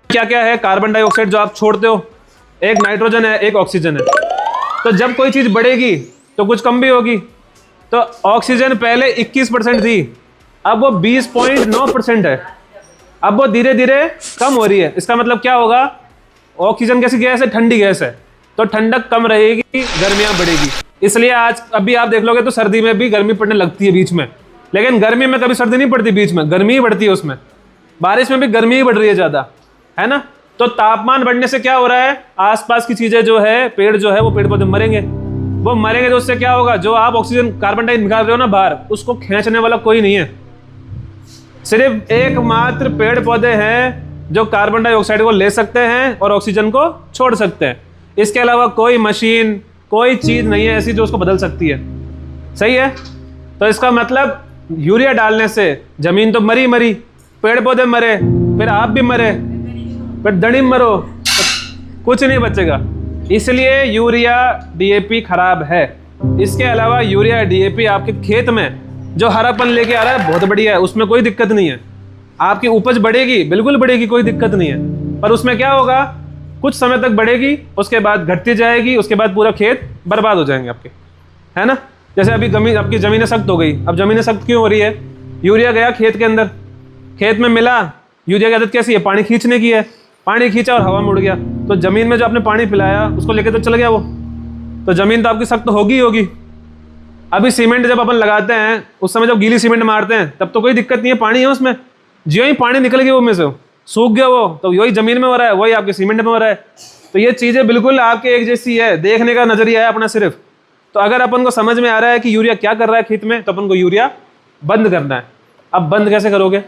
क्या क्या है कार्बन डाइऑक्साइड जो आप छोड़ते हो, एक नाइट्रोजन है, एक ऑक्सीजन है। तो जब कोई चीज बढ़ेगी तो कुछ कम भी होगी। तो ऑक्सीजन पहले 21% थी, अब वो 20.9% है। अब वो धीरे धीरे कम हो रही है। इसका मतलब क्या होगा, ऑक्सीजन कैसी गैस है, ठंडी गैस है, तो ठंडक कम रहेगी, गर्मियां बढ़ेगी। इसलिए आज अभी आप देख लोगे तो सर्दी में भी गर्मी पड़ने लगती है बीच में, लेकिन गर्मी में कभी सर्दी नहीं पड़ती, बीच में गर्मी ही बढ़ती है उसमें। बारिश में भी गर्मी ही बढ़ रही है ज्यादा, है ना। तो तापमान बढ़ने से क्या हो रहा है, आसपास की चीजें जो है, पेड़ जो है वो पेड़ पौधे मरेंगे। वो मरेंगे तो उससे क्या होगा, जो आप ऑक्सीजन कार्बन डाइऑक्साइड निकाल रहे हो ना बाहर, उसको खींचने वाला कोई नहीं है। सिर्फ एकमात्र पेड़ पौधे हैं जो कार्बन डाइऑक्साइड को ले सकते हैं और ऑक्सीजन को छोड़ सकते हैं। इसके अलावा कोई मशीन, कोई चीज नहीं है ऐसी जो उसको बदल सकती है। सही है। तो इसका मतलब यूरिया डालने से जमीन तो मरी मरी, पेड़ पौधे मरे, फिर आप भी मरे, फिर दड़िम मरो, तो कुछ नहीं बचेगा। इसलिए यूरिया डीएपी खराब है। इसके अलावा यूरिया डीएपी आपके खेत में जो हरापन लेके आ रहा है बहुत बढ़िया है, उसमें कोई दिक्कत नहीं है। आपकी उपज बढ़ेगी, बिल्कुल बढ़ेगी, कोई दिक्कत नहीं है। पर उसमें क्या होगा, कुछ समय तक बढ़ेगी, उसके बाद घटती जाएगी, उसके बाद पूरा खेत बर्बाद हो जाएंगे आपके, है ना। जैसे अभी आपकी ज़मीनें सख्त हो गई। अब ज़मीनें सख्त क्यों हो रही है, यूरिया गया खेत के अंदर, खेत में मिला, यूरिया की आदत कैसी है, पानी खींचने की है, पानी खींचा और हवा में उड़ गया, तो ज़मीन में जो आपने पानी पिलाया उसको लेके तो चल गया वो, तो ज़मीन तो आपकी सख्त होगी होगी। अभी सीमेंट जब अपन लगाते हैं, उस समय जब गीली सीमेंट मारते हैं तब तो कोई दिक्कत नहीं है, पानी है उसमें। जो ही पानी निकल गया वो में से, सूख गया वो, तो वही जमीन में हो रहा है, वही आपके सीमेंट में हो रहा है। तो ये चीजें बिल्कुल आपके एक जैसी है, देखने का नजरिया है अपना सिर्फ। तो अगर अपन को समझ में आ रहा है कि यूरिया क्या कर रहा है खेत में, तो अपन को यूरिया बंद करना है। अब बंद कैसे करोगे?